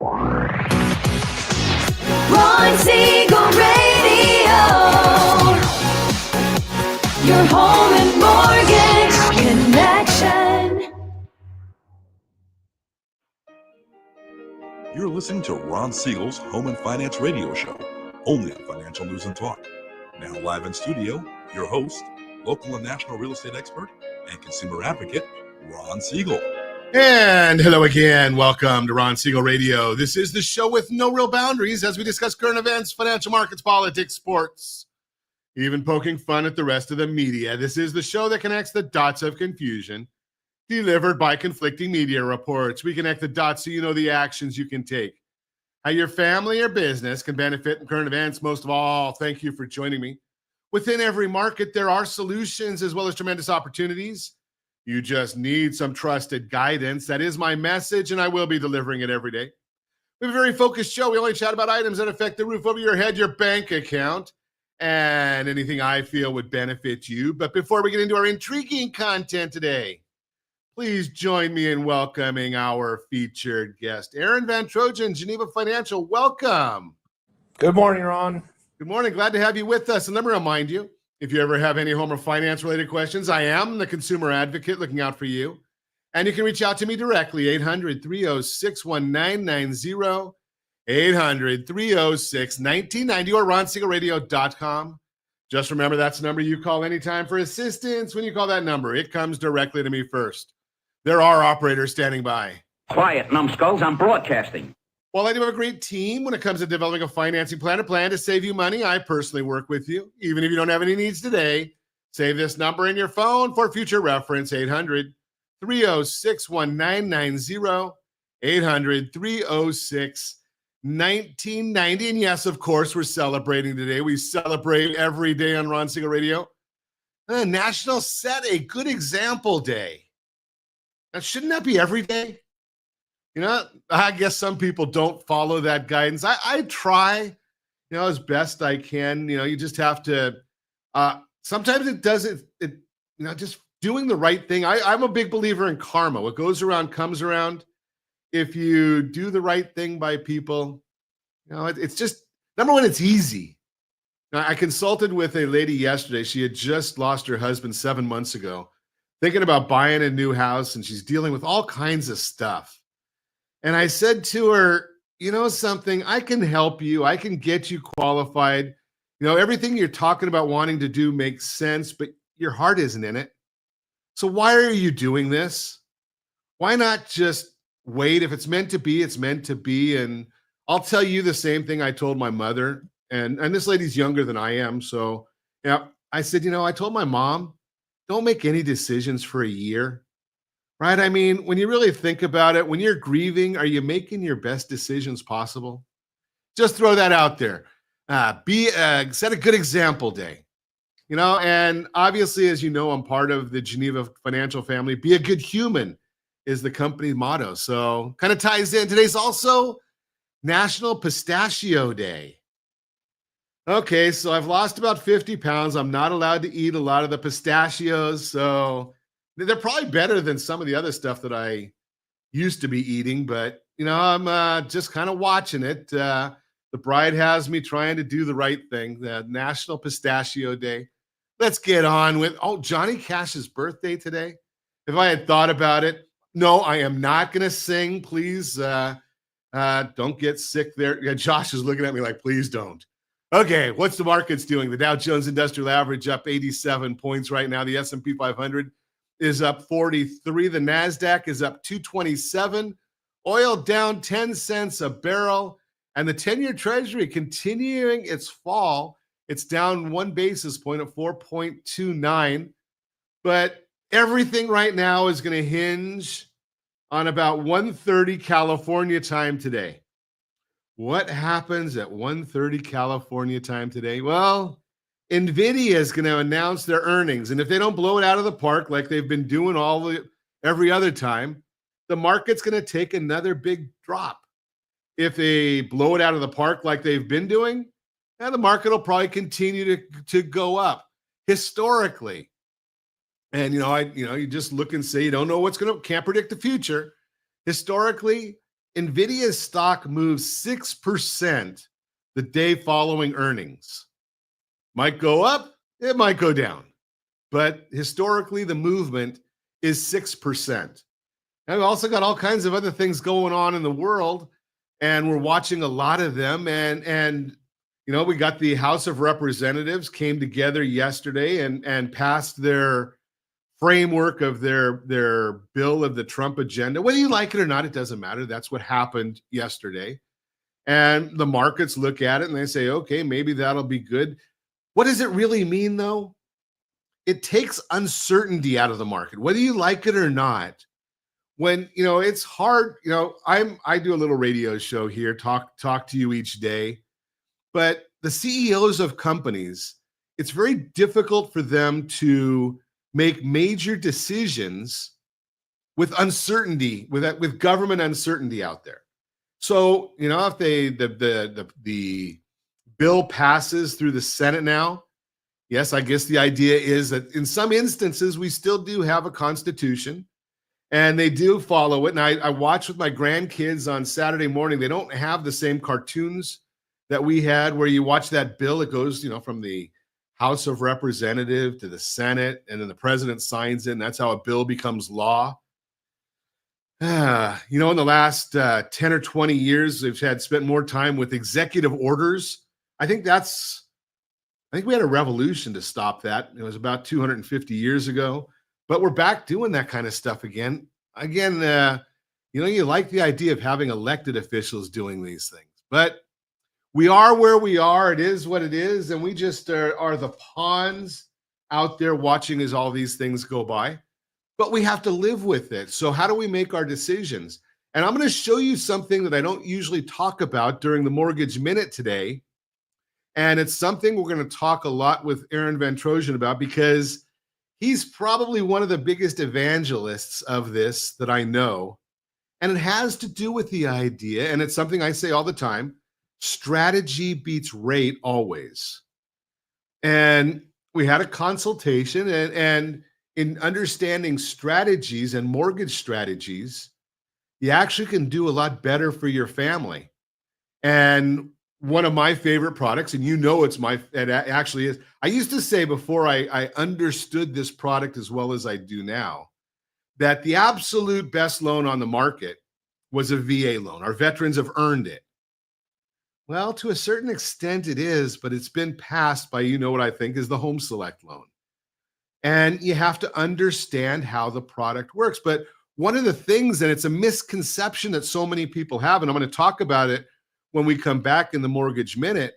Ron Siegel Radio, your home and mortgage connection. You're listening to Ron Siegel's Home and Finance Radio Show, only on Financial News and Talk. Now live in studio, your host, local and national real estate expert and consumer advocate, Ron Siegel. And hello again. Welcome to Ron Siegel Radio. This is the show with no real boundaries as we discuss current events, financial markets, politics, sports, even poking fun at the rest of the media. This is the show that connects the dots of confusion delivered by conflicting media reports. We connect the dots so you know the actions you can take, how your family or business can benefit from current events. Most of all, thank you for joining me. Within every market, there are solutions as well as tremendous opportunities. You just need some trusted guidance. That is my message, and I will be delivering it every day. We have a very focused show. We only chat about items that affect the roof over your head, your bank account, and anything I feel would benefit you. But before we get into our intriguing content today, please join me in welcoming our featured guest, Aaron Van Trojen, Geneva Financial. Welcome. Good morning, Ron. Good morning. Glad to have you with us. And let me remind you, if you ever have any home or finance related questions, I am the consumer advocate looking out for you. And you can reach out to me directly, 800-306-1990, 800-306-1990, or ronsiegelradio.com. Just remember, that's the number you call anytime for assistance. When you call that number, it comes directly to me first. There are operators standing by. Quiet, numbskulls, I'm broadcasting. While I do have a great team when it comes to developing a financing plan, a plan to save you money, I personally work with you. Even if you don't have any needs today, save this number in your phone for future reference, 800-306-1990, 800-306-1990. And yes, of course, we're celebrating today. We celebrate every day on Ron Siegel Radio. National Set a Good Example Day. Now, shouldn't that be every day? You know, I guess some people don't follow that guidance. I try, as best I can. You just have to, sometimes it doesn't, just doing the right thing. I'm a big believer in karma. What goes around comes around. If you do the right thing by people, it's just, number one, it's easy. Now, I consulted with a lady yesterday. She had just lost her husband 7 months ago, thinking about buying a new house, and she's dealing with all kinds of stuff. And I said to her, something, I can help you. I can get you qualified. Everything you're talking about wanting to do makes sense, but your heart isn't in it. So why are you doing this? Why not just wait? If it's meant to be, it's meant to be. And I'll tell you the same thing I told my mother. And this lady's younger than I am. So I said, I told my mom, don't make any decisions for a year. Right? I mean, when you really think about it, when you're grieving, are you making your best decisions possible? Just throw that out there. Set a good example day. And obviously, as you know, I'm part of the Geneva Financial family. Be a good human is the company motto. So kind of ties in. Today's also National Pistachio Day. Okay, so I've lost about 50 pounds. I'm not allowed to eat a lot of the pistachios. So they're probably better than some of the other stuff that I used to be eating, but, I'm just kind of watching it. The bride has me trying to do the right thing, the National Pistachio Day. Let's get on with, Johnny Cash's birthday today. If I had thought about it, no, I am not going to sing. Please don't get sick there. Yeah, Josh is looking at me like, please don't. Okay, what's the markets doing? The Dow Jones Industrial Average up 87 points right now. The S&P 500 is up 43. The NASDAQ is up 227. Oil down 10 cents a barrel. And the 10-year Treasury continuing its fall. It's down 1 basis point at 4.29. But everything right now is going to hinge on about 1:30 California time today. What happens at 1:30 California time today? Well, NVIDIA is going to announce their earnings. And if they don't blow it out of the park like they've been doing every other time, the market's going to take another big drop. If they blow it out of the park like they've been doing, the market will probably continue to go up historically. And, you just look and say, you don't know can't predict the future. Historically, NVIDIA's stock moves 6% the day following earnings. Might go up, it might go down. But historically, the movement is 6%. And we've also got all kinds of other things going on in the world, and we're watching a lot of them. And you know, we got the House of Representatives came together yesterday and passed their framework of their bill of the Trump agenda. Whether you like it or not, it doesn't matter. That's what happened yesterday. And the markets look at it and they say, okay, maybe that'll be good. What does it really mean, though? It takes uncertainty out of the market, whether you like it or not. When, you know, it's hard, you know, I do a little radio show here, talk to you each day. But the CEOs of companies, it's very difficult for them to make major decisions with uncertainty, with government uncertainty out there. So, you know, if the bill passes through the Senate now, yes, I guess the idea is that in some instances we still do have a constitution and they do follow it. And I watch with my grandkids on Saturday morning. They don't have the same cartoons that we had where you watch that bill. It goes, you know, from the House of Representatives to the Senate, and then the president signs it, and that's how a bill becomes law. You know, in the last 10 or 20 years, we've spent more time with executive orders. I think we had a revolution to stop that. It was about 250 years ago, but we're back doing that kind of stuff again. You know, you like the idea of having elected officials doing these things, but we are where we are. It is what it is. And we just are the pawns out there watching as all these things go by. But we have to live with it. So how do we make our decisions? And I'm going to show you something that I don't usually talk about during the Mortgage Minute today. And it's something we're going to talk a lot with Aaron Van Trojen about, because he's probably one of the biggest evangelists of this that I know. And it has to do with the idea, and it's something I say all the time, strategy beats rate always. And we had a consultation, and in understanding strategies and mortgage strategies, you actually can do a lot better for your family. And one of my favorite products, and you know it actually is, I used to say before I understood this product as well as I do now, that the absolute best loan on the market was a VA loan. Our veterans have earned it. Well, to a certain extent it is, but it's been passed by, you know what I think is the Home Select loan. And you have to understand how the product works. But one of the things, and it's a misconception that so many people have, and I'm going to talk about it when we come back in the Mortgage Minute,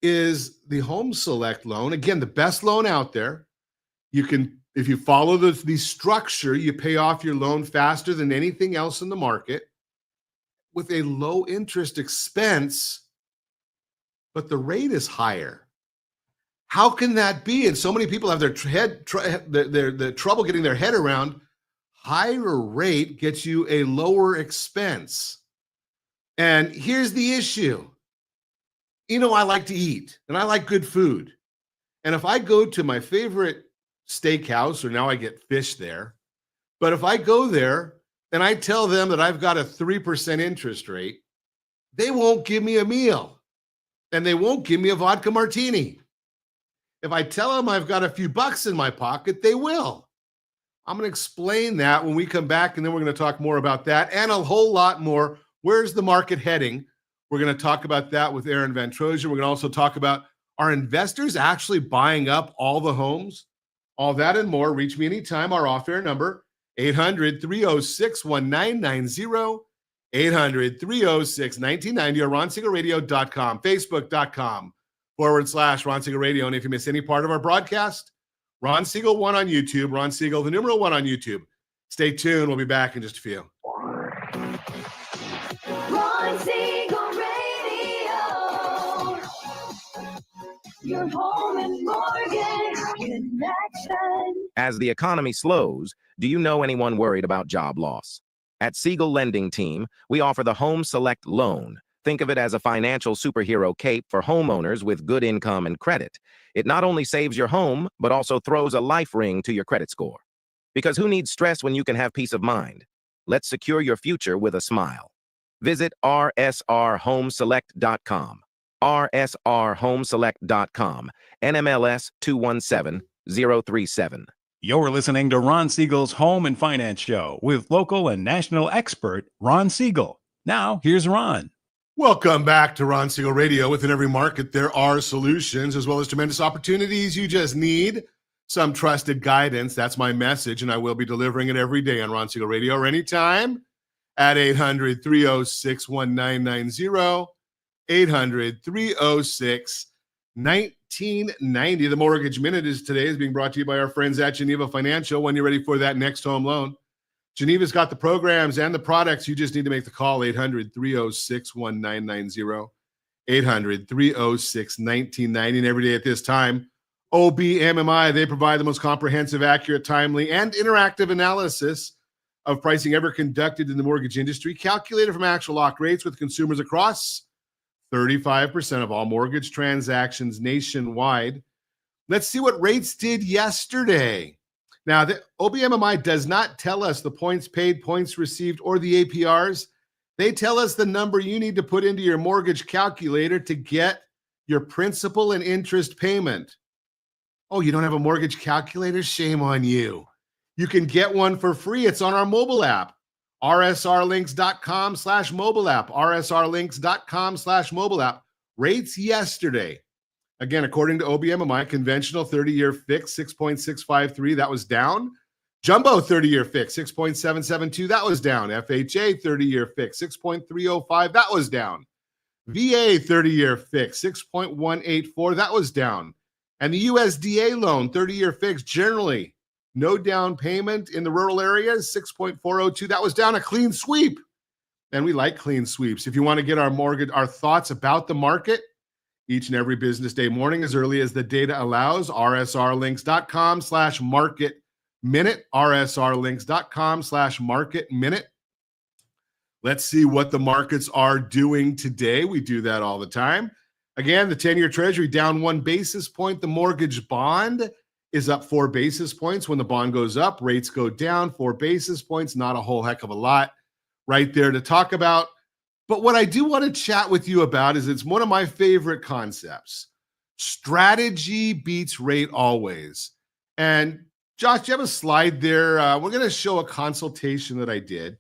is the Home Select loan. Again, the best loan out there. You can, if you follow the structure, you pay off your loan faster than anything else in the market, with a low interest expense, but the rate is higher. How can that be? And so many people have their trouble getting their head around. Higher rate gets you a lower expense. And here's the issue. You know, I like to eat and I like good food. And if I go to my favorite steakhouse, or now I get fish there, but if I go there and I tell them that I've got a 3% interest rate, they won't give me a meal and they won't give me a vodka martini. If I tell them I've got a few bucks in my pocket, they will. I'm going to explain that when we come back, and then we're going to talk more about that and a whole lot more. Where's the market heading? We're going to talk about that with Aaron Van Trojen. We're going to also talk about, are investors actually buying up all the homes? All that and more. Reach me anytime. Our off-air number, 800-306-1990, 800-306-1990, or RonSiegelRadio.com, Facebook.com/Ron Siegel Radio. And if you miss any part of our broadcast, Ron Siegel 1 on YouTube, Ron Siegel, the numeral 1 on YouTube. Stay tuned. We'll be back in just a few. Ron Siegel Radio. Your home and mortgage connection. As the economy slows, do you know anyone worried about job loss? At Siegel Lending Team, we offer the Home Select Loan. Think of it as a financial superhero cape for homeowners with good income and credit. It not only saves your home, but also throws a life ring to your credit score. Because who needs stress when you can have peace of mind? Let's secure your future with a smile. Visit rsrhomeselect.com. rsrhomeselect.com. NMLS 217037. You're listening to Ron Siegel's Home and Finance Show with local and national expert Ron Siegel. Now, here's Ron. Welcome back to Ron Siegel Radio. Within every market, there are solutions as well as tremendous opportunities. You just need some trusted guidance. That's my message, and I will be delivering it every day on Ron Siegel Radio or anytime at 800-306-1990, 800-306-1990. The Mortgage Minute is being brought to you by our friends at Geneva Financial. When you're ready for that next home loan, Geneva's got the programs and the products. You just need to make the call, 800-306-1990, 800-306-1990. And every day at this time, OBMMI, they provide the most comprehensive, accurate, timely, and interactive analysis of pricing ever conducted in the mortgage industry, calculated from actual lock rates with consumers across 35% of all mortgage transactions nationwide. Let's see what rates did yesterday. Now, the OBMMI does not tell us the points paid, points received, or the APRs. They tell us the number you need to put into your mortgage calculator to get your principal and interest payment. Oh, you don't have a mortgage calculator? Shame on you. You can get one for free. It's on our mobile app, rsrlinks.com/mobile app, rsrlinks.com/mobile app. Rates yesterday. Again, according to OBMMI, conventional 30-year fix, 6.653, that was down. Jumbo 30-year fix, 6.772, that was down. FHA 30-year fix, 6.305, that was down. VA 30-year fix, 6.184, that was down. And the USDA loan 30-year fix, generally no down payment in the rural areas, 6.402, that was down. A clean sweep. And we like clean sweeps. If you want to get our thoughts about the market, each and every business day morning, as early as the data allows, rsrlinks.com/market minute, rsrlinks.com/market minute. Let's see what the markets are doing today. We do that all the time. Again, the 10-year treasury down 1 basis point. The mortgage bond is up 4 basis points. When the bond goes up, rates go down 4 basis points. Not a whole heck of a lot right there to talk about. But what I do want to chat with you about is it's one of my favorite concepts. Strategy beats rate always. And Josh, do you have a slide there? We're going to show a consultation that I did.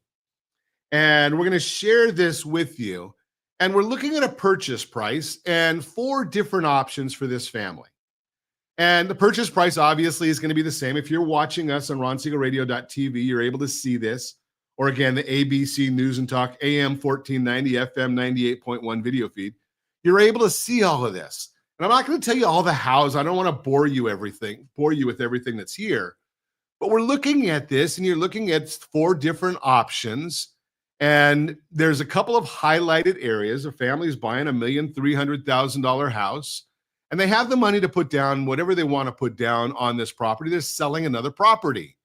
And we're going to share this with you. And we're looking at a purchase price and 4 different options for this family. And the purchase price obviously is going to be the same. If you're watching us on ronsiegelradio.tv, you're able to see this. Or again, the ABC News and Talk AM 1490, FM 98.1 video feed. You're able to see all of this. And I'm not going to tell you all the hows. I don't want to bore you with everything that's here. But we're looking at this, and you're looking at 4 different options. And there's a couple of highlighted areas. A family is buying $1,300,000 house, and they have the money to put down whatever they want to put down on this property. They're selling another property.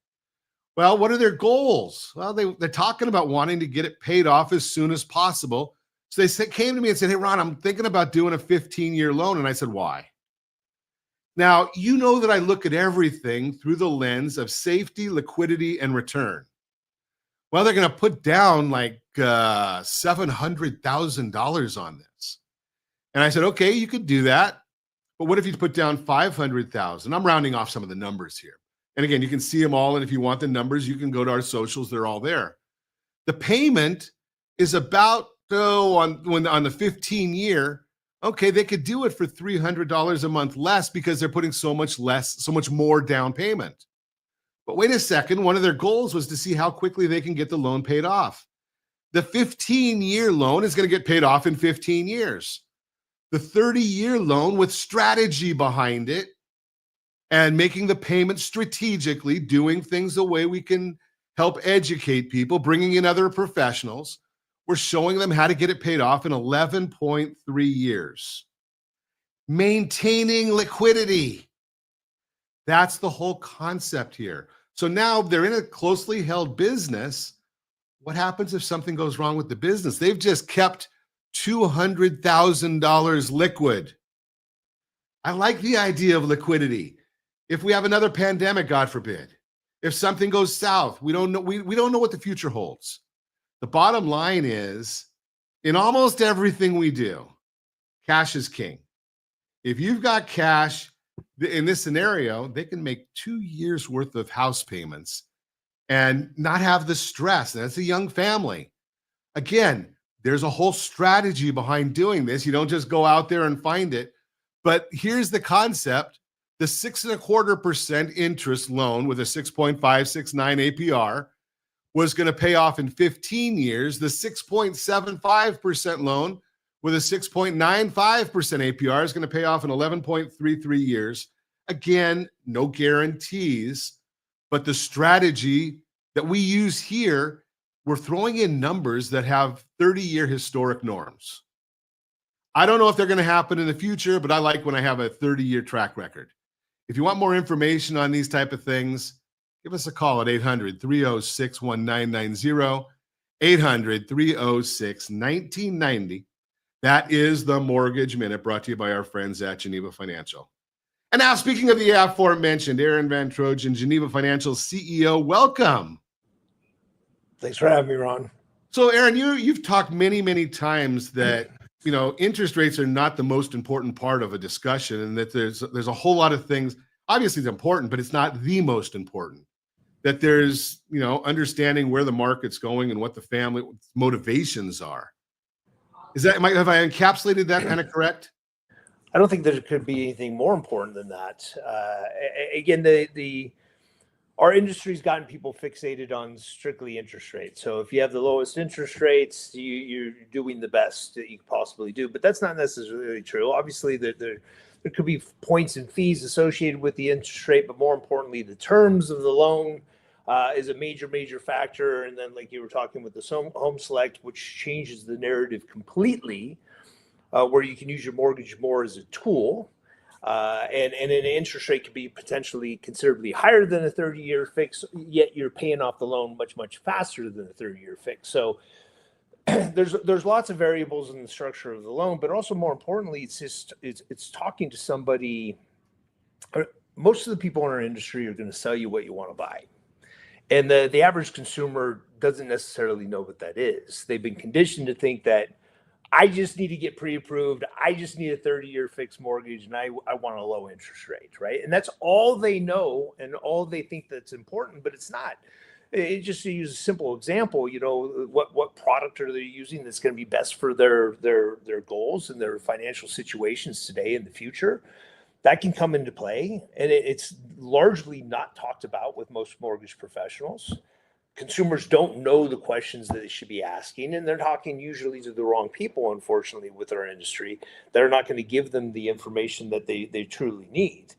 Well, what are their goals? Well, they're talking about wanting to get it paid off as soon as possible. So they came to me and said, hey, Ron, I'm thinking about doing a 15-year loan. And I said, why? Now, you know that I look at everything through the lens of safety, liquidity, and return. Well, they're going to put down like $700,000 on this. And I said, okay, you could do that. But what if you put down $500,000? I'm rounding off some of the numbers here. And again, you can see them all. And if you want the numbers, you can go to our socials. They're all there. The payment is about, on the 15-year, okay, they could do it for $300 a month less because they're putting so much more down payment. But wait a second, one of their goals was to see how quickly they can get the loan paid off. The 15-year loan is going to get paid off in 15 years. The 30-year loan with strategy behind it and making the payment strategically, doing things the way we can help educate people, bringing in other professionals. We're showing them how to get it paid off in 11.3 years. Maintaining liquidity. That's the whole concept here. So now they're in a closely held business. What happens if something goes wrong with the business? They've just kept $200,000 liquid. I like the idea of liquidity. If we have another pandemic, God forbid, if something goes south, we don't know. We don't know what the future holds. The bottom line is In almost everything we do, cash is king. If you've got cash, in this scenario, they can make 2 years worth of house payments and not have the stress. And that's a young family. Again, there's a whole strategy behind doing this. You don't just go out there and find it. But here's the concept. The 6.25% interest loan with a 6.569 APR was going to pay off in 15 years. The 6.75% loan with a 6.95% APR is going to pay off in 11.33 years. Again, no guarantees, but the strategy that we use here, we're throwing in numbers that have 30-year historic norms. I don't know if they're going to happen in the future, but I like when I have a 30-year track record. If you want more information on these type of things, give us a call at 800-306-1990, 800-306-1990. That is the Mortgage Minute, brought to you by our friends at Geneva Financial. And now, speaking of the aforementioned, Aaron Van Trojen, Geneva Financial CEO, welcome. Thanks for having me, Ron. So, Aaron, you've talked many, many times that interest rates are not the most important part of a discussion, and that there's a whole lot of things. Obviously, it's important, but it's not the most important. That there's understanding where the market's going and what the family motivations are. Have I encapsulated that kind of correct? I don't think there could be anything more important than that. Again, our industry's gotten people fixated on strictly interest rates. So if you have the lowest interest rates, you're doing the best that you could possibly do. But that's not necessarily true. Obviously, there could be points and fees associated with the interest rate, but more importantly, the terms of the loan is a major factor. And then, like you were talking with the Home Select, which changes the narrative completely, where you can use your mortgage more as a tool. And an interest rate could be potentially considerably higher than a 30-year fix, yet you're paying off the loan much faster than a 30-year fix. So there's lots of variables in the structure of the loan, but also more importantly, it's talking to somebody. Most of the people in our industry are going to sell you what you want to buy. And the average consumer doesn't necessarily know what that is. They've been conditioned to think that I just need to get pre-approved. I just need a 30-year fixed mortgage, and I want a low interest rate, right? And that's all they know and all they think that's important, but it's not. Just to use a simple example, what product are they using that's going to be best for their goals and their financial situations today and the future? That can come into play, and it's largely not talked about with most mortgage professionals. Consumers don't know the questions that they should be asking, and they're talking usually to the wrong people, unfortunately, with our industry. They're not going to give them the information that they truly need.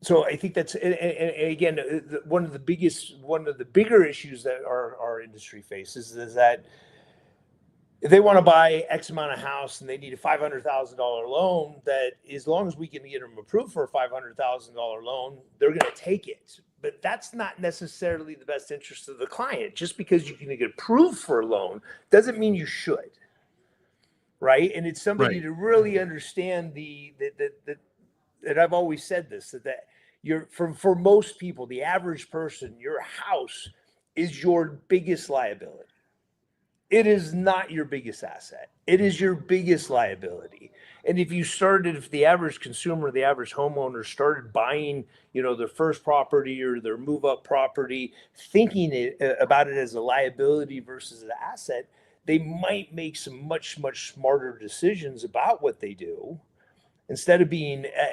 So I think that's, and again, one of the bigger issues that our industry faces is that if they want to buy X amount of house and they need a $500,000 loan, that as long as we can get them approved for a $500,000 loan, they're going to take it. But that's not necessarily the best interest of the client. Just because you can get approved for a loan doesn't mean you should, right? And it's somebody to really understand that I've always said this, that for most people, the average person, your house is your biggest liability. It is not your biggest asset. It is your biggest liability. And if the average consumer, the average homeowner started buying, their first property or their move-up property, thinking about it as a liability versus an asset, they might make some much smarter decisions about what they do instead of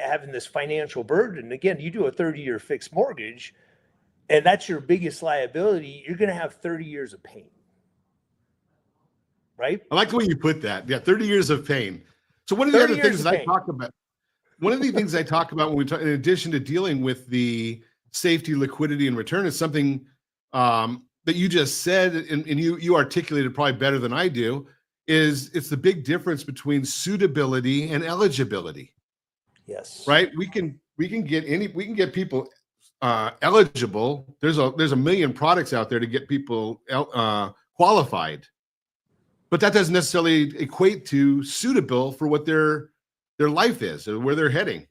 having this financial burden. Again, you do a 30-year fixed mortgage, and that's your biggest liability. You're going to have 30 years of pain. Right? I like the way you put that. Yeah, 30 years of pain. So one of the other things that I talk about, when we talk, in addition to dealing with the safety, liquidity, and return, is something that you just said, and you articulated probably better than I do, is it's the big difference between suitability and eligibility. Yes. Right? We can get people eligible. There's a million products out there to get people qualified. But that doesn't necessarily equate to suitable for what their life is or where they're heading.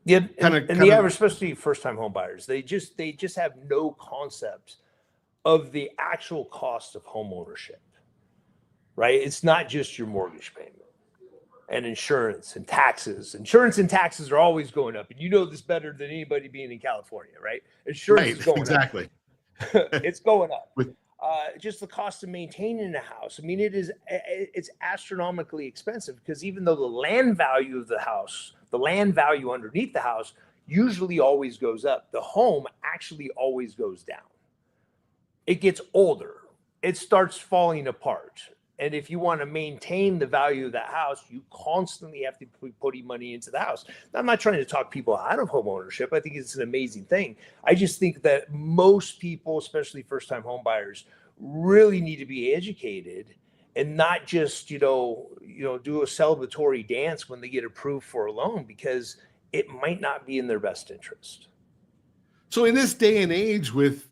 Yeah, and the average, especially first-time home buyers, they just have no concept of the actual cost of home ownership, right? It's not just your mortgage payment and insurance and taxes. Insurance and taxes are always going up. And you know this better than anybody being in California, right? Insurance Right, is going exactly. up. It's going up. With- Just the cost of maintaining a house. I mean, it's astronomically expensive because even though the land value of the house, the land value underneath the house usually always goes up, the home actually always goes down. It gets older. It starts falling apart. And if you want to maintain the value of that house, you constantly have to be putting money into the house. Now, I'm not trying to talk people out of home ownership. I think it's an amazing thing. I just think that most people, especially first-time home buyers, really need to be educated and not just, do a celebratory dance when they get approved for a loan, because it might not be in their best interest. So in this day and age, with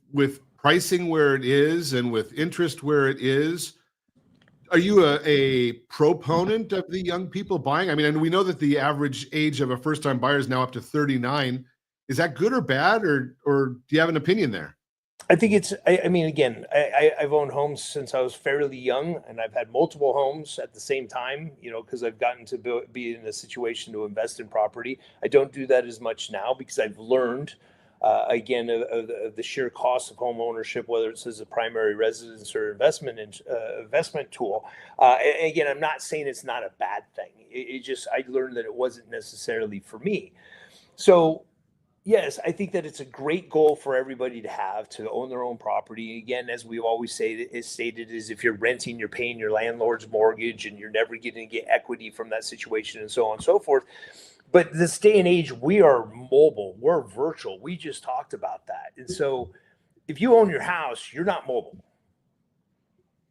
pricing where it is and with interest where it is, are you a proponent of the young people buying? I mean, and we know that the average age of a first-time buyer is now up to 39. Is that good or bad, or do you have an opinion there? I think I've owned homes since I was fairly young, and I've had multiple homes at the same time, because I've gotten to be in a situation to invest in property. I don't do that as much now because I've learned, again, of the sheer cost of home ownership, whether it's as a primary residence or investment tool. And again, I'm not saying it's not a bad thing. I learned that it wasn't necessarily for me. So, yes, I think that it's a great goal for everybody to own their own property. Again, as we've always stated, is if you're renting, you're paying your landlord's mortgage and you're never going to get equity from that situation and so on and so forth. But this day and age, we are mobile, we're virtual. We just talked about that. And so if you own your house, you're not mobile,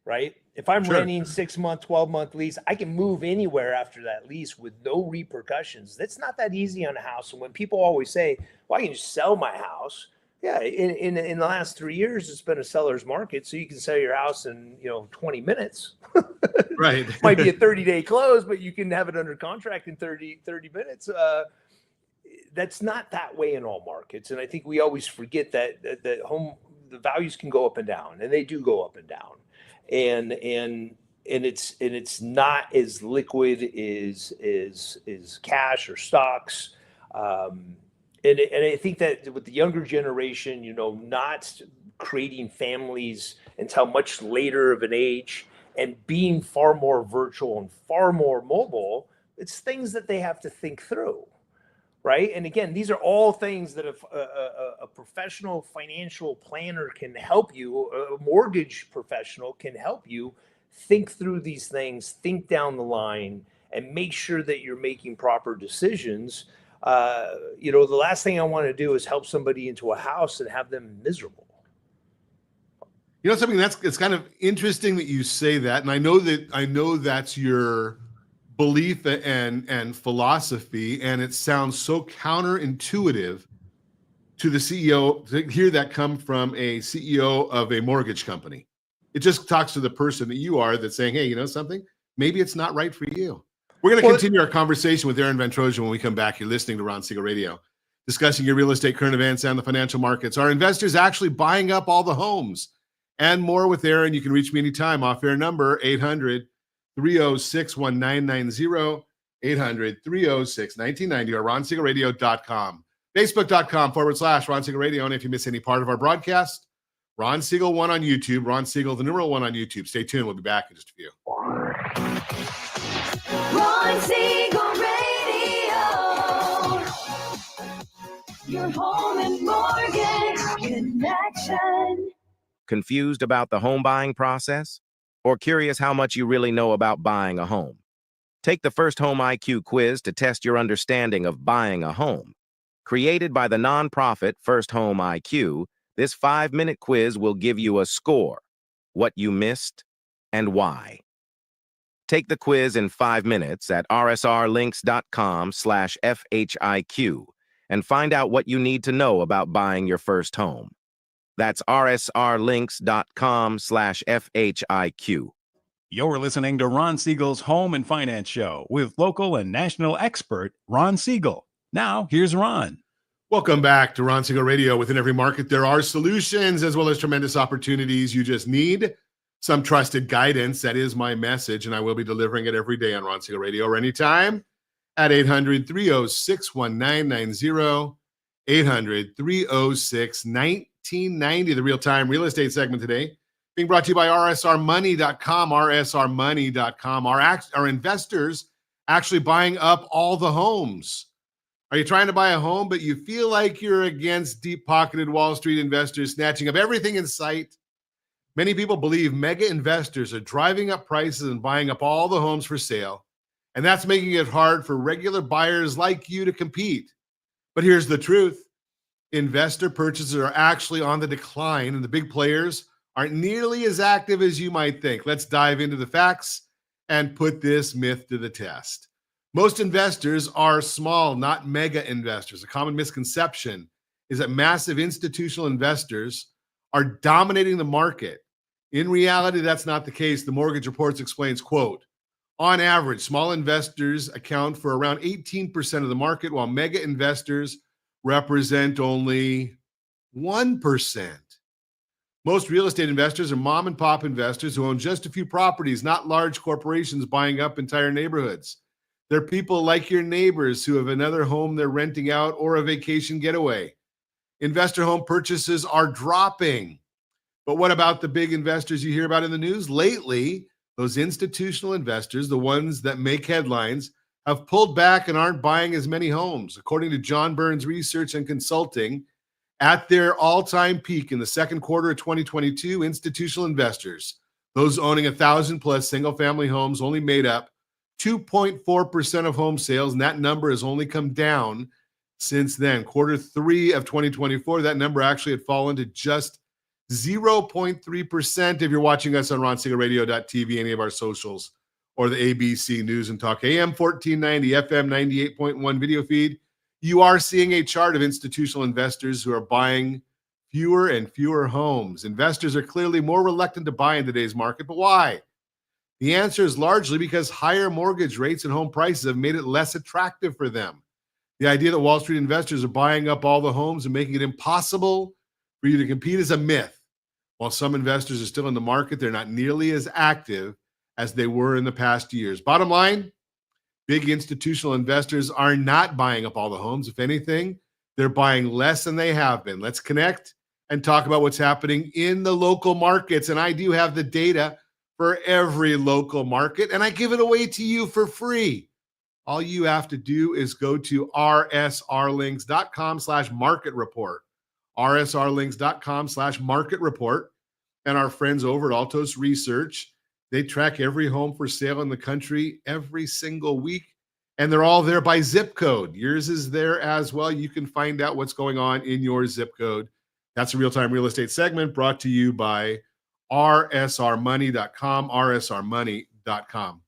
right? If I'm renting 6-month, 12-month lease, I can move anywhere after that lease with no repercussions. That's not that easy on a house. And when people always say, well, I can just sell my house. Yeah, in the last 3 years, it's been a seller's market. So you can sell your house in 20 minutes. Right. Might be a 30-day close, but you can have it under contract in 30 minutes. That's not that way in all markets. And I think we always forget that the values can go up and down, and they do go up and down. And it's not as liquid as cash or stocks. And I think that with the younger generation, not creating families until much later of an age and being far more virtual and far more mobile, it's things that they have to think through, right? And again, these are all things that a professional financial planner can help you, a mortgage professional can help you think through these things, think down the line, and make sure that you're making proper decisions. The last thing I want to do is help somebody into a house and have them miserable. Something it's kind of interesting that you say that, and I know that's your belief and philosophy, and it sounds so counterintuitive to the CEO to hear that come from a CEO of a mortgage company. It just talks to the person that you are that's saying, hey, you know something? Maybe it's not right for you. We're going to continue our conversation with Aaron Van Trojen when we come back. You're listening to Ron Siegel Radio, discussing your real estate, current events, and the financial markets. Are investors actually buying up all the homes? And more with Aaron. You can reach me anytime. Off-air number, 800-306-1990, 800-306-1990, or ronsiegelradio.com. Facebook.com/Ron Siegel Radio. And if you miss any part of our broadcast, Ron Siegel 1 on YouTube, Ron Siegel, the numeral 1 on YouTube. Stay tuned. We'll be back in just a few. Ron Siegel Radio, your home and mortgage connection. Confused about the home buying process? Or curious how much you really know about buying a home? Take the First Home IQ quiz to test your understanding of buying a home. Created by the nonprofit First Home IQ, this 5-minute quiz will give you a score, what you missed, and why. Take the quiz in 5 minutes at rsrlinks.com/FHIQ and find out what you need to know about buying your first home. That's rsrlinks.com/FHIQ. You're listening to Ron Siegel's Home and Finance Show with local and national expert Ron Siegel. Now, here's Ron. Welcome back to Ron Siegel Radio. Within every market, there are solutions as well as tremendous opportunities. You just need some trusted guidance. That is my message, and I will be delivering it every day on Ron Siegel Radio or anytime at 800-306-1990, 800-306-1990, the real-time real estate segment today, being brought to you by rsrmoney.com, rsrmoney.com. Our investors actually buying up all the homes. Are you trying to buy a home, but you feel like you're against deep-pocketed Wall Street investors snatching up everything in sight? Many people believe mega investors are driving up prices and buying up all the homes for sale, and that's making it hard for regular buyers like you to compete. But here's the truth. Investor purchases are actually on the decline, and the big players aren't nearly as active as you might think. Let's dive into the facts and put this myth to the test. Most investors are small, not mega investors. A common misconception is that massive institutional investors are dominating the market. In reality, that's not the case. The Mortgage Reports explains, quote, on average, small investors account for around 18% of the market, while mega investors represent only 1%. Most real estate investors are mom and pop investors who own just a few properties, not large corporations buying up entire neighborhoods. They're people like your neighbors who have another home they're renting out or a vacation getaway. Investor home purchases are dropping. But what about the big investors you hear about in the news? Lately, those institutional investors, the ones that make headlines, have pulled back and aren't buying as many homes. According to John Burns Research and Consulting, at their all-time peak in the second quarter of 2022, institutional investors, those owning 1,000 plus single-family homes, only made up 2.4% of home sales, and that number has only come down since then. Quarter three of 2024, that number actually had fallen to just 0.3%. If you're watching us on ronsiegelradio.tv, any of our socials, or the ABC News and Talk AM 1490, FM 98.1 video feed, you are seeing a chart of institutional investors who are buying fewer and fewer homes. Investors are clearly more reluctant to buy in today's market, but why? The answer is largely because higher mortgage rates and home prices have made it less attractive for them. The idea that Wall Street investors are buying up all the homes and making it impossible for you to compete is a myth. While some investors are still in the market, they're not nearly as active as they were in the past years. Bottom line, big institutional investors are not buying up all the homes. If anything, they're buying less than they have been. Let's connect and talk about what's happening in the local markets. And I do have the data for every local market, and I give it away to you for free. All you have to do is go to rsrlinks.com/market report, rsrlinks.com/market report, and our friends over at Altos Research, they track every home for sale in the country every single week, and they're all there by zip code. Yours is there as well. You can find out what's going on in your zip code. That's a real-time real estate segment brought to you by rsrmoney.com, rsrmoney.com.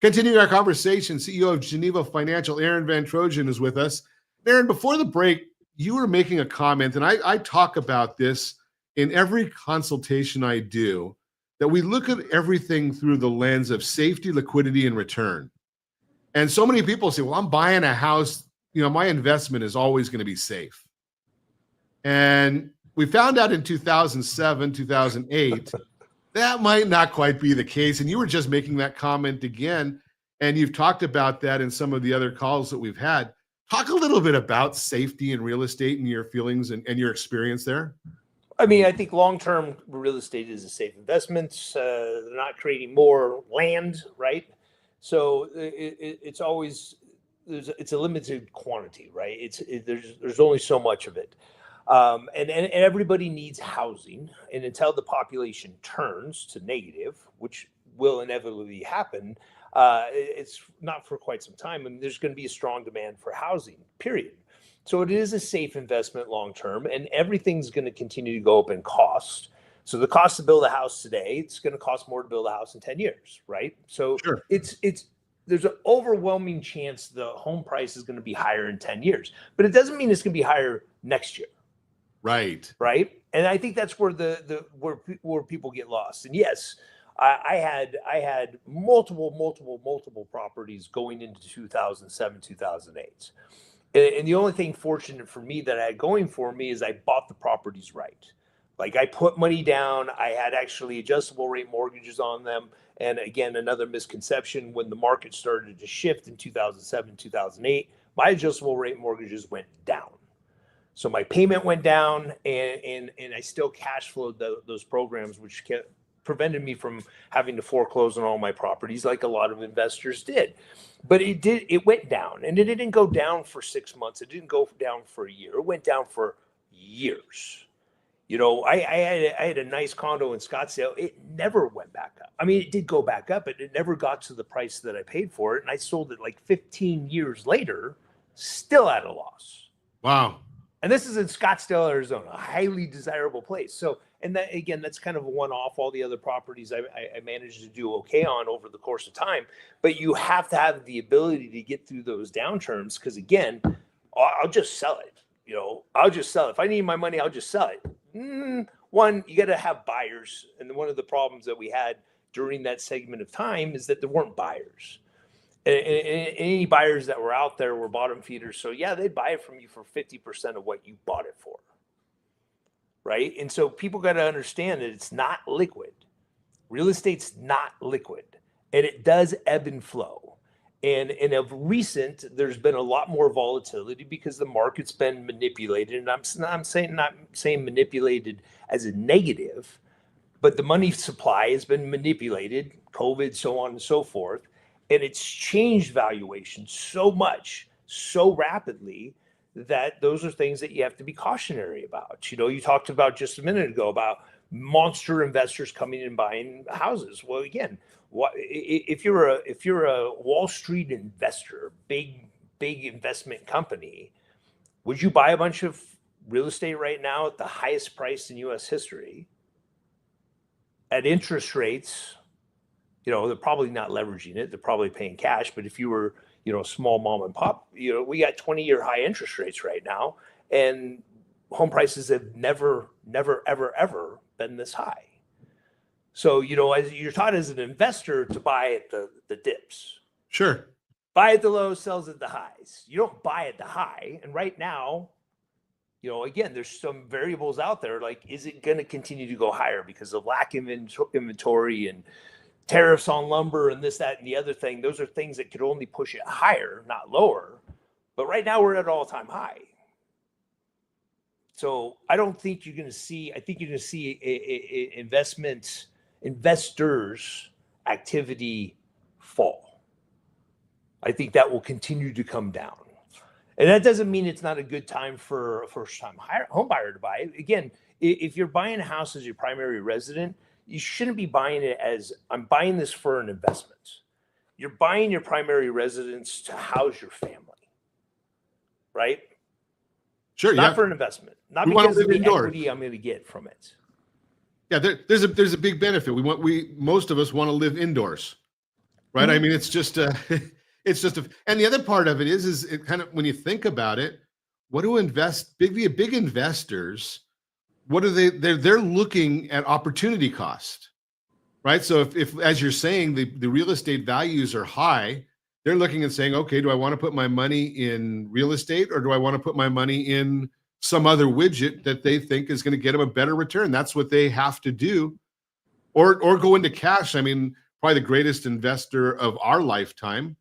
Continuing our conversation, CEO of Geneva Financial, Aaron Van Trojen, is with us. Aaron, before the break, you were making a comment, and I talk about this in every consultation I do, that we look at everything through the lens of safety, liquidity, and return. And so many people say, well, I'm buying a house, my investment is always going to be safe. And we found out in 2007, 2008, that might not quite be the case. And you were just making that comment again, and you've talked about that in some of the other calls that we've had. Talk a little bit about safety in real estate and your feelings and your experience there. I mean, I think long-term real estate is a safe investment. They're not creating more land, right? So it's always, it's a limited quantity, right? There's only so much of it. And everybody needs housing, and until the population turns to negative, which will inevitably happen, it's not for quite some time, and there's going to be a strong demand for housing, period. So it is a safe investment long term, and everything's going to continue to go up in cost. So the cost to build a house today, it's going to cost more to build a house in 10 years, right? So Sure. There's an overwhelming chance the home price is going to be higher in 10 years, but it doesn't mean it's going to be higher next year. Right. And I think that's where where people get lost. And yes, I had multiple properties going into 2007, 2008. And the only thing fortunate for me that I had going for me is I bought the properties right. Like I put money down. I had actually adjustable rate mortgages on them. And again, another misconception, when the market started to shift in 2007, 2008, my adjustable rate mortgages went down. So my payment went down, and I still cash flowed those programs, which prevented me from having to foreclose on all my properties like a lot of investors did. But it went down, and it didn't go down for 6 months. It didn't go down for a year. It went down for years. You know, I had a nice condo in Scottsdale. It never went back up. I mean, it did go back up, but it never got to the price that I paid for it. And I sold it like 15 years later, still at a loss. Wow. And this is in Scottsdale, Arizona, a highly desirable place. So, and that, again, that's kind of a one-off. All the other properties I managed to do okay on over the course of time. But you have to have the ability to get through those downturns, because, again, I'll just sell it. You know, I'll just sell it. If I need my money, I'll just sell it. One, you got to have buyers. And one of the problems that we had during that segment of time is that there weren't buyers. And any buyers that were out there were bottom feeders. So yeah, they'd buy it from you for 50% of what you bought it for. Right. And so people got to understand that it's not liquid. Real estate's not liquid, and it does ebb and flow. And of recent, there's been a lot more volatility because the market's been manipulated. And I'm not saying manipulated as a negative, but the money supply has been manipulated, COVID, so on and so forth. And it's changed valuation so much, so rapidly, that those are things that you have to be cautionary about. You know, you talked about just a minute ago about monster investors coming and buying houses. Well, again, if you're a Wall Street investor, big investment company, would you buy a bunch of real estate right now at the highest price in U.S. history at interest rates? You know, they're probably not leveraging it. They're probably paying cash. But if you were, you know, small mom and pop, you know, we got 20-year high interest rates right now, and home prices have never, ever been this high. So, you know, as you're taught as an investor to buy at the dips. Sure. Buy at the lows, sells at the highs. You don't buy at the high. And right now, you know, again, there's some variables out there. Like, is it going to continue to go higher because of lack of inventory and tariffs on lumber and this, that, and the other thing? Those are things that could only push it higher, not lower. But right now we're at an all-time high. So I don't think you're going to see, I think you're going to see investors activity fall. I think that will continue to come down. And that doesn't mean it's not a good time for a first-time home buyer to buy. Again, if you're buying a house as your primary resident, you shouldn't be buying it as, I'm buying this for an investment. You're buying your primary residence to house your family, right? Sure. Not for an investment, not because of the equity I'm going to get from it. Yeah, there's a big benefit. Most of us want to live indoors, right? Mm-hmm. I mean, it's just and the other part of it is it kind of, when you think about it, what do big investors, what are they're looking at opportunity cost, right? So if as you're saying, the real estate values are high, they're looking and saying, okay, do I want to put my money in real estate, or do I want to put my money in some other widget that they think is going to get them a better return? That's what they have to do, or go into cash. I mean, probably the greatest investor of our lifetime,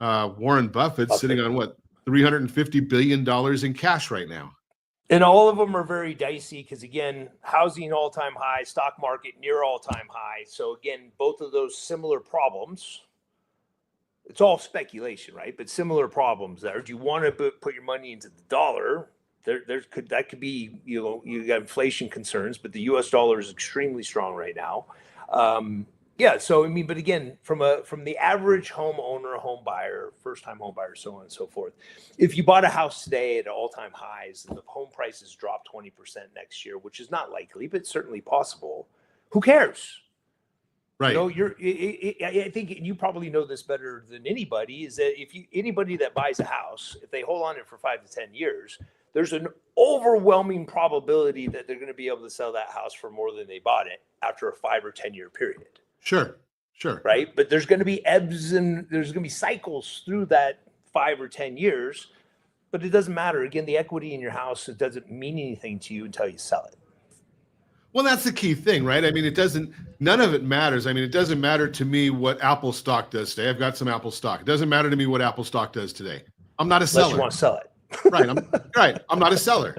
Warren Buffett, sitting on what, $350 billion in cash right now. And all of them are very dicey because, again, housing all-time high, stock market near all-time high. So again, both of those similar problems. It's all speculation, right? But similar problems there. Do you want to put your money into the dollar? That could be, you know, you got inflation concerns, but the U.S. dollar is extremely strong right now. Yeah. So I mean, but again, from the average homeowner, home buyer, first-time home buyer, so on and so forth, if you bought a house today at all-time highs and the home prices drop 20% next year, which is not likely, but certainly possible, who cares? Right. You know, I think you probably know this better than anybody, is that anybody that buys a house, if they hold on it for 5 to 10 years, there's an overwhelming probability that they're going to be able to sell that house for more than they bought it after a 5 or 10 year period. Sure. Right. But there's going to be ebbs and there's going to be cycles through that 5 or 10 years. But it doesn't matter. Again, the equity in your house, it doesn't mean anything to you until you sell it. Well, that's the key thing, right? I mean, none of it matters. I mean, it doesn't matter to me what Apple stock does today. I've got some Apple stock. It doesn't matter to me what Apple stock does today. I'm not a seller. Unless you want to sell it. Right. I'm not a seller.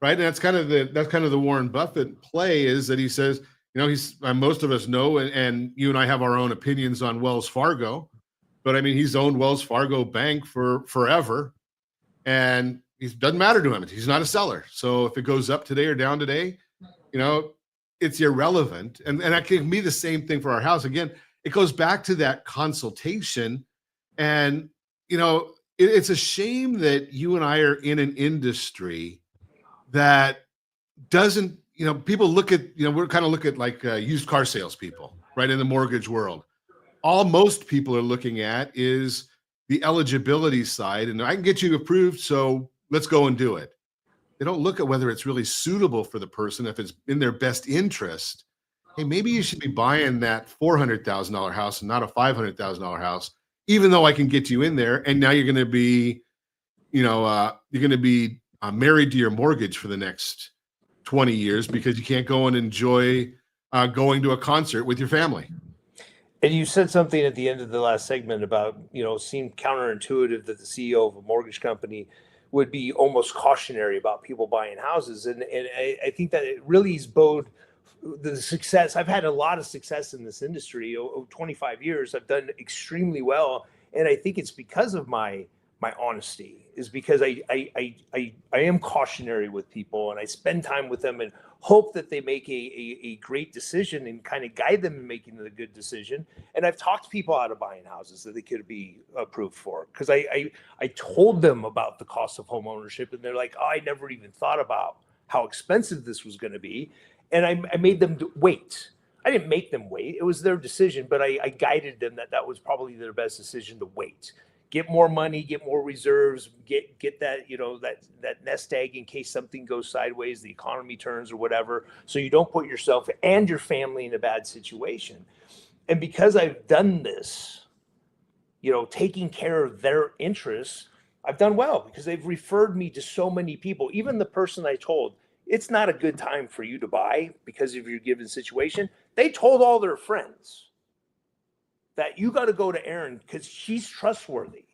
Right. And that's kind of the Warren Buffett play, is that he says, he's most of us know, and you and I have our own opinions on Wells Fargo, but I mean, he's owned Wells Fargo Bank for forever, and it doesn't matter to him. He's not a seller. So if it goes up today or down today, it's irrelevant. And that can be the same thing for our house. Again, it goes back to that consultation. And, it's a shame that you and I are in an industry that doesn't, people look at, we're kind of look at like used car salespeople, right, in the mortgage world. All most people are looking at is the eligibility side, and I can get you approved, so let's go and do it. They don't look at whether it's really suitable for the person, if it's in their best interest. Hey, maybe you should be buying that $400,000 house and not a $500,000 house, even though I can get you in there. And now you're going to be, married to your mortgage for the next 20 years because you can't go and enjoy going to a concert with your family. And you said something at the end of the last segment about, seemed counterintuitive that the CEO of a mortgage company would be almost cautionary about people buying houses. And I think that it really is bode the success. I've had a lot of success in this industry. 25 years, I've done extremely well. And I think it's because of my honesty, is because I am cautionary with people, and I spend time with them and hope that they make a great decision and kind of guide them in making the good decision. And I've talked people out of buying houses that they could be approved for, because I told them about the cost of home ownership, and they're like, oh, I never even thought about how expensive this was going to be. And I made them wait. I didn't make them wait. It was their decision, but I guided them that was probably their best decision, to wait. Get more money, get more reserves, get that, that nest egg in case something goes sideways, the economy turns or whatever, so you don't put yourself and your family in a bad situation. And because I've done this, taking care of their interests, I've done well, because they've referred me to so many people. Even the person I told, it's not a good time for you to buy because of your given situation, they told all their friends that you got to go to Aaron because he's trustworthy.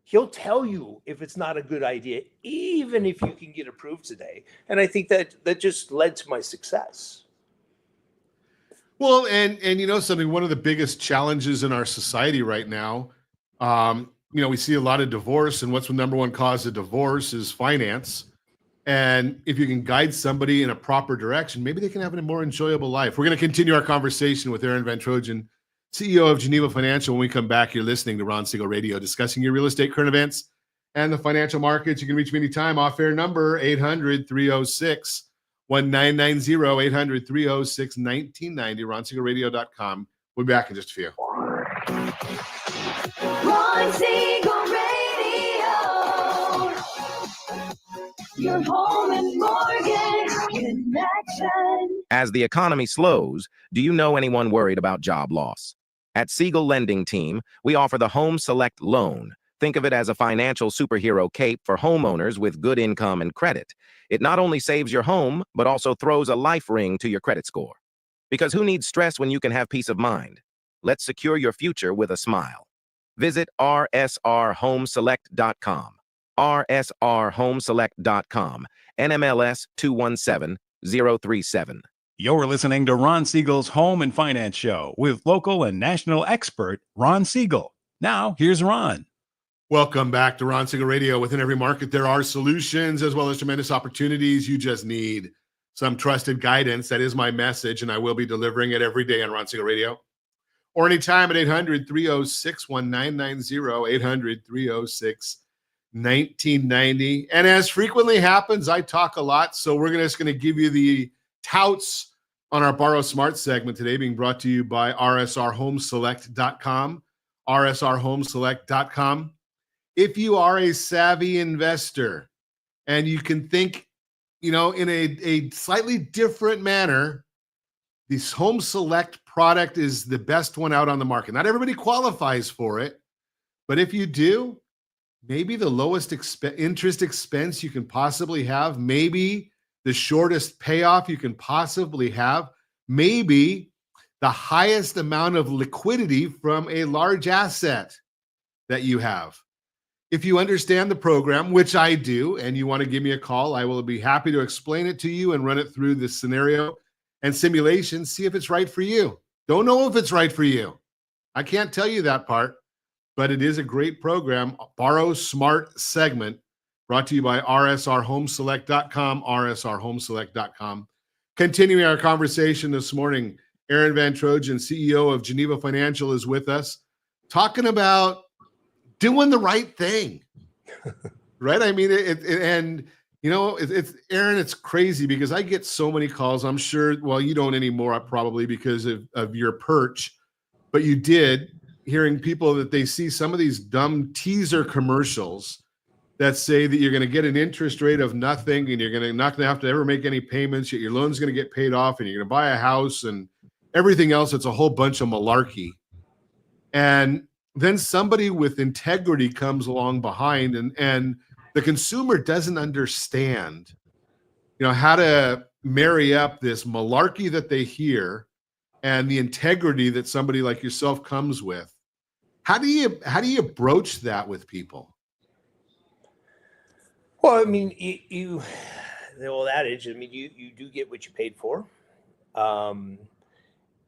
He'll tell you if it's not a good idea, even if you can get approved today. And I think that just led to my success. Well, and something, one of the biggest challenges in our society right now, we see a lot of divorce, and what's the number one cause of divorce is finance. And if you can guide somebody in a proper direction, maybe they can have a more enjoyable life. We're going to continue our conversation with Aaron Van Trojen, CEO of Geneva Financial. When we come back, you're listening to Ron Siegel Radio, discussing your real estate current events and the financial markets. You can reach me anytime. Off-air number, 800-306-1990, 800-306-1990, ronsiegelradio.com. We'll be back in just a few. Ron Siegel Radio. Your home and mortgage connection. As the economy slows, do you know anyone worried about job loss? At Siegel Lending Team, we offer the Home Select Loan. Think of it as a financial superhero cape for homeowners with good income and credit. It not only saves your home, but also throws a life ring to your credit score. Because who needs stress when you can have peace of mind? Let's secure your future with a smile. Visit rsrhomeselect.com. rsrhomeselect.com, NMLS 217037. You're listening to Ron Siegel's Home and Finance Show with local and national expert Ron Siegel. Now, here's Ron. Welcome back to Ron Siegel Radio. Within every market, there are solutions as well as tremendous opportunities. You just need some trusted guidance. That is my message, and I will be delivering it every day on Ron Siegel Radio, or anytime at 800-306-1990, 800-306-1990. And as frequently happens, I talk a lot, so we're just going to give you the touts on our Borrow Smart segment today, being brought to you by rsrhomeselect.com, rsrhomeselect.com. If you are a savvy investor and you can think, in a slightly different manner, this Home Select product is the best one out on the market. Not everybody qualifies for it, but if you do, maybe the lowest interest expense you can possibly have, maybe the shortest payoff you can possibly have, maybe the highest amount of liquidity from a large asset that you have. If you understand the program, which I do, and you want to give me a call, I will be happy to explain it to you and run it through the scenario and simulation, see if it's right for you. Don't know if it's right for you. I can't tell you that part, but it is a great program. Borrow Smart segment brought to you by rsrhomeselect.com, rsrhomeselect.com. Continuing our conversation this morning, Aaron Van Trojen, CEO of Geneva Financial, is with us talking about doing the right thing, right? I mean, it's Aaron, it's crazy because I get so many calls. I'm sure, well, you don't anymore probably because of your perch, but you did, hearing people that they see some of these dumb teaser commercials that say that you're going to get an interest rate of nothing and you're not going to have to ever make any payments, yet your loan's going to get paid off and you're going to buy a house and everything else. It's a whole bunch of malarkey. And then somebody with integrity comes along behind and the consumer doesn't understand, how to marry up this malarkey that they hear and the integrity that somebody like yourself comes with. How do you broach that with people? Well, I mean, you the old adage, I mean, you do get what you paid for.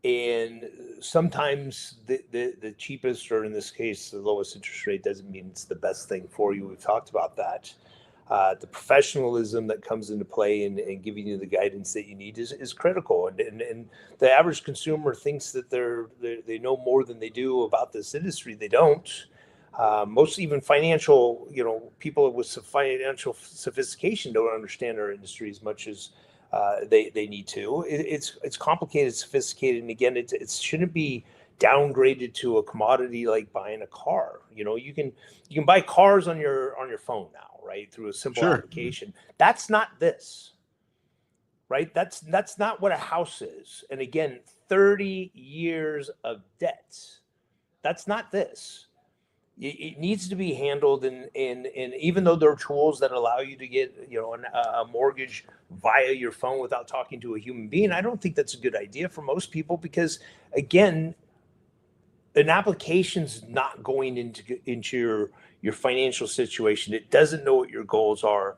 And sometimes the cheapest, or in this case, the lowest interest rate doesn't mean it's the best thing for you. We've talked about that. The professionalism that comes into play and giving you the guidance that you need is critical. And the average consumer thinks that they know more than they do about this industry. They don't. Most even financial, people with some financial sophistication don't understand our industry as much as they need to. It's complicated, sophisticated, and again, it shouldn't be downgraded to a commodity like buying a car. You can buy cars on your phone now, right, through a simple application. That's not this, right? That's not what a house is. And again, 30 years of debt. That's not this. It needs to be handled, and even though there are tools that allow you to get a mortgage via your phone without talking to a human being, I don't think that's a good idea for most people, because again, an application's not going into your financial situation. It doesn't know what your goals are,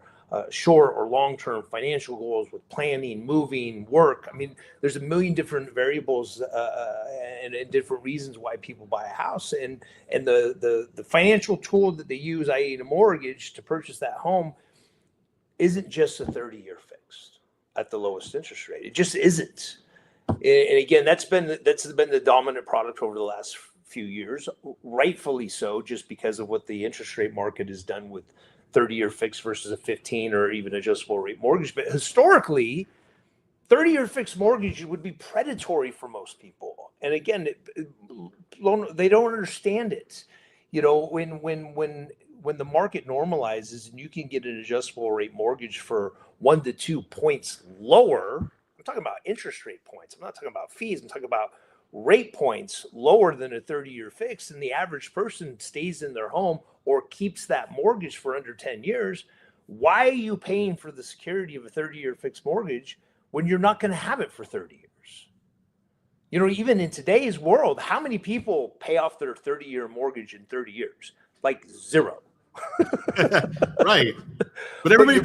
short or long-term financial goals with planning, moving, work. I mean, there's a million different variables and different reasons why people buy a house. And the financial tool that they use, i.e. a mortgage, to purchase that home isn't just a 30-year fixed at the lowest interest rate. It just isn't. And again, that's been the dominant product over the last few years, rightfully so, just because of what the interest rate market has done with 30-year fixed versus a 15 or even adjustable rate mortgage. But historically, 30-year fixed mortgage would be predatory for most people. And again, they don't understand it. When the market normalizes and you can get an adjustable rate mortgage for 1 to 2 points lower, I'm talking about interest rate points. I'm not talking about fees. I'm talking about rate points lower than a 30-year fix, and the average person stays in their home or keeps that mortgage for under 10 years. Why are you paying for the security of a 30-year fixed mortgage when you're not going to have it for 30 years? Even in today's world, how many people pay off their 30-year mortgage in 30 years? Like zero. Right. But everybody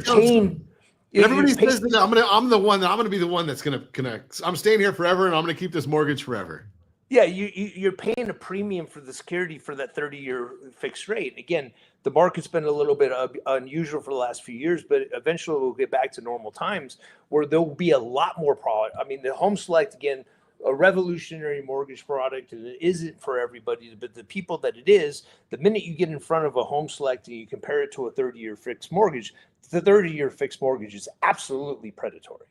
Everybody says that I'm going to be the one that's going to I'm staying here forever and I'm going to keep this mortgage forever. Yeah, you're paying a premium for the security for that 30-year fixed rate. Again, the market's been a little bit unusual for the last few years, but eventually we'll get back to normal times where there will be a lot more product. I mean, the Home Select, again, a revolutionary mortgage product, and it isn't for everybody, but the people that it is, the minute you get in front of a Home Select and you compare it to a 30-year fixed mortgage, the 30-year fixed mortgage is absolutely predatory.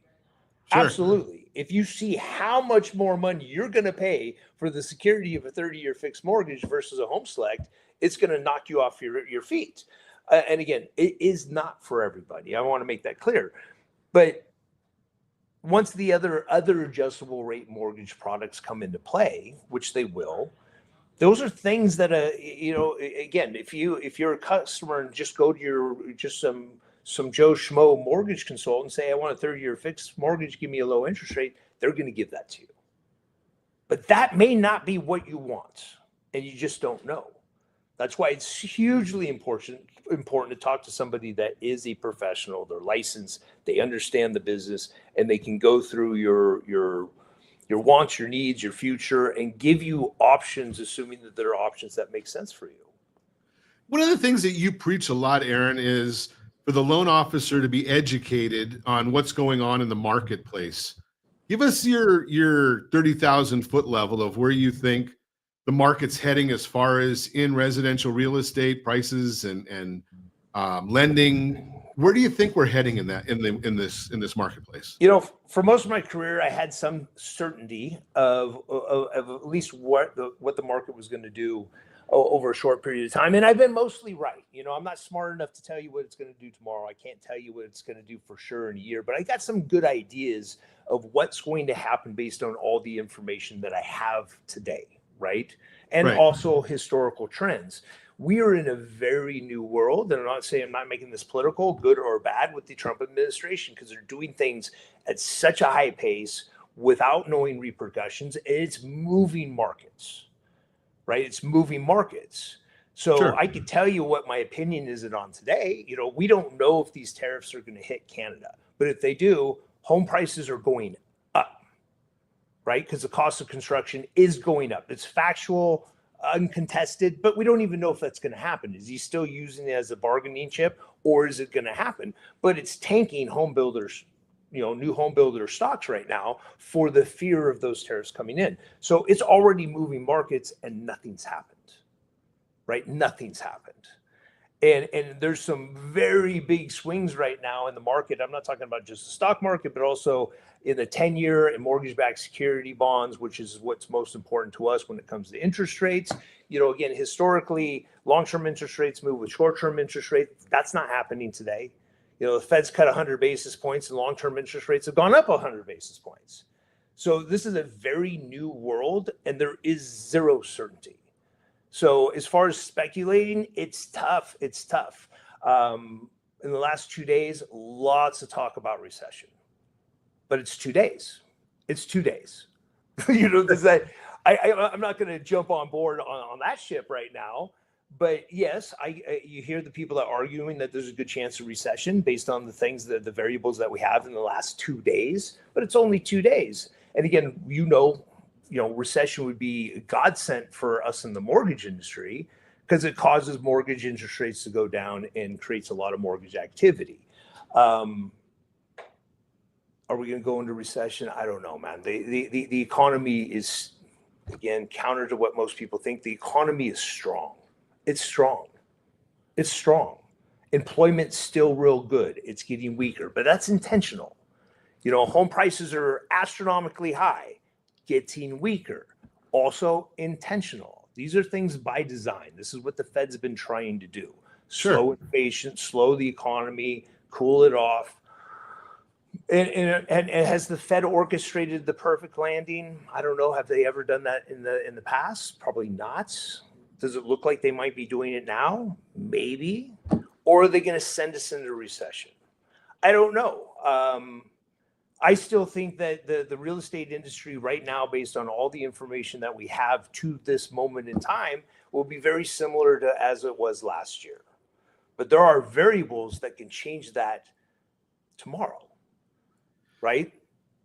Sure. Absolutely. If you see how much more money you're going to pay for the security of a 30-year fixed mortgage versus a Home Select, it's going to knock you off your feet. And again, it is not for everybody. I want to make that clear. But once the other adjustable rate mortgage products come into play, which they will, Those are things that again, if you're a customer and just go to some Joe Schmo mortgage consultant and say, I want a 30-year fixed mortgage, give me a low interest rate, they're going to give that to you. But that may not be what you want, and you just don't know. That's why it's hugely important to talk to somebody that is a professional. They're licensed, they understand the business, and they can go through your wants, your needs, your future, and give you options, assuming that there are options that make sense for you. One of the things that you preach a lot, Aaron, is for the loan officer to be educated on what's going on in the marketplace. Give us your 30,000 foot level of where you think the market's heading as far as in residential real estate prices and lending. Where do you think we're heading in this marketplace? For most of my career, I had some certainty of at least what the market was going to do over a short period of time, and I've been mostly right. I'm not smart enough to tell you what it's going to do tomorrow. I can't tell you what it's going to do for sure in a year, but I got some good ideas of what's going to happen based on all the information that I have today, right? And also historical trends. We are in a very new world, and I'm not making this political, good or bad, with the Trump administration, because they're doing things at such a high pace without knowing repercussions, and it's moving markets, right? It's moving markets. So sure. I can tell you what my opinion is on today. We don't know if these tariffs are going to hit Canada, but if they do, home prices are going up, right? Because the cost of construction is going up. It's factual, uncontested, but we don't even know if that's going to happen. Is he still using it as a bargaining chip, or is it going to happen? But it's tanking home builders, new home builder stocks right now for the fear of those tariffs coming in. So it's already moving markets, and nothing's happened, right? Nothing's happened. And there's some very big swings right now in the market. I'm not talking about just the stock market, but also in the 10-year and mortgage-backed security bonds, which is what's most important to us when it comes to interest rates. Again, historically, long-term interest rates move with short-term interest rates. That's not happening today. The Fed's cut 100 basis points, and long-term interest rates have gone up 100 basis points. So this is a very new world, and there is zero certainty. So as far as speculating, it's tough. It's tough. In the last 2 days, lots of talk about recession, but it's 2 days. It's 2 days. I'm not going to jump on board on that ship right now. But yes, you hear the people that are arguing that there's a good chance of recession based on the variables that we have in the last 2 days. But it's only 2 days. And again, recession would be a godsend for us in the mortgage industry because it causes mortgage interest rates to go down and creates a lot of mortgage activity. Are we going to go into recession? I don't know, man. The economy is, again, counter to what most people think. The economy is strong. It's strong. It's strong. Employment's still real good. It's getting weaker, but that's intentional. Home prices are astronomically high, getting weaker, also intentional. These are things by design. This is what the Fed's been trying to do. Sure. Slow inflation, slow the economy, cool it off. And has the Fed orchestrated the perfect landing? I don't know. Have they ever done that in the past? Probably not. Does it look like they might be doing it now? Maybe. Or are they going to send us into recession? I don't know. I still think that the real estate industry right now, based on all the information that we have to this moment in time, will be very similar to as it was last year. But there are variables that can change that tomorrow, right?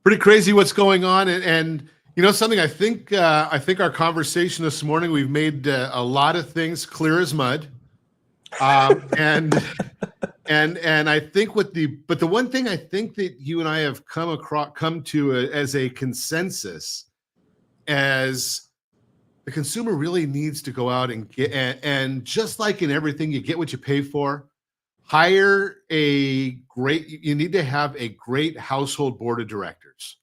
Pretty crazy what's going on. And something I think our conversation this morning, we've made a lot of things clear as mud. And I think but the one thing I think that you and I have come to as a consensus, as the consumer really needs to go out and get, and just like in everything, you get what you pay for. You need to have a great household board of directors.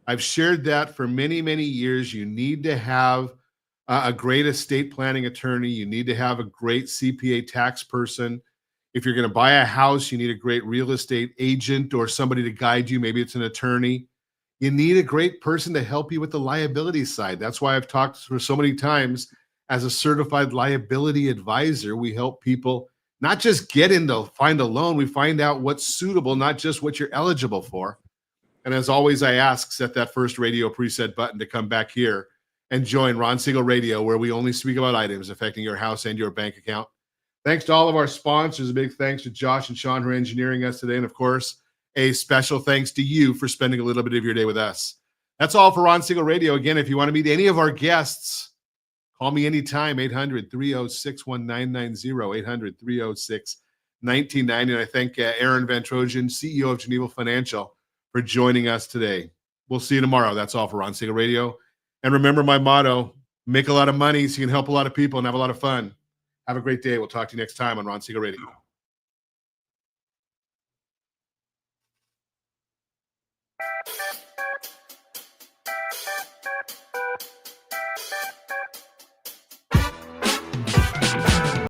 I've shared that for many, many years. You need to have a great estate planning attorney. You need to have a great CPA tax person. If you're going to buy a house, you need a great real estate agent or somebody to guide you. Maybe it's an attorney. You need a great person to help you with the liability side. That's why I've talked for so many times as a certified liability advisor, we help people not just find a loan, we find out what's suitable, not just what you're eligible for. And as always, I ask, set that first radio preset button to come back here and join Ron Siegel Radio, where we only speak about items affecting your house and your bank account. Thanks to all of our sponsors. A big thanks to Josh and Sean who are engineering us today. And of course, a special thanks to you for spending a little bit of your day with us. That's all for Ron Siegel Radio. Again, if you want to meet any of our guests, call me anytime, 800-306-1990, 800-306-1990. And I thank Aaron Van Trojen, CEO of Geneva Financial, for joining us today. We'll see you tomorrow. That's all for Ron Siegel Radio. And remember my motto, make a lot of money so you can help a lot of people and have a lot of fun. Have a great day. We'll talk to you next time on Ron Siegel Radio.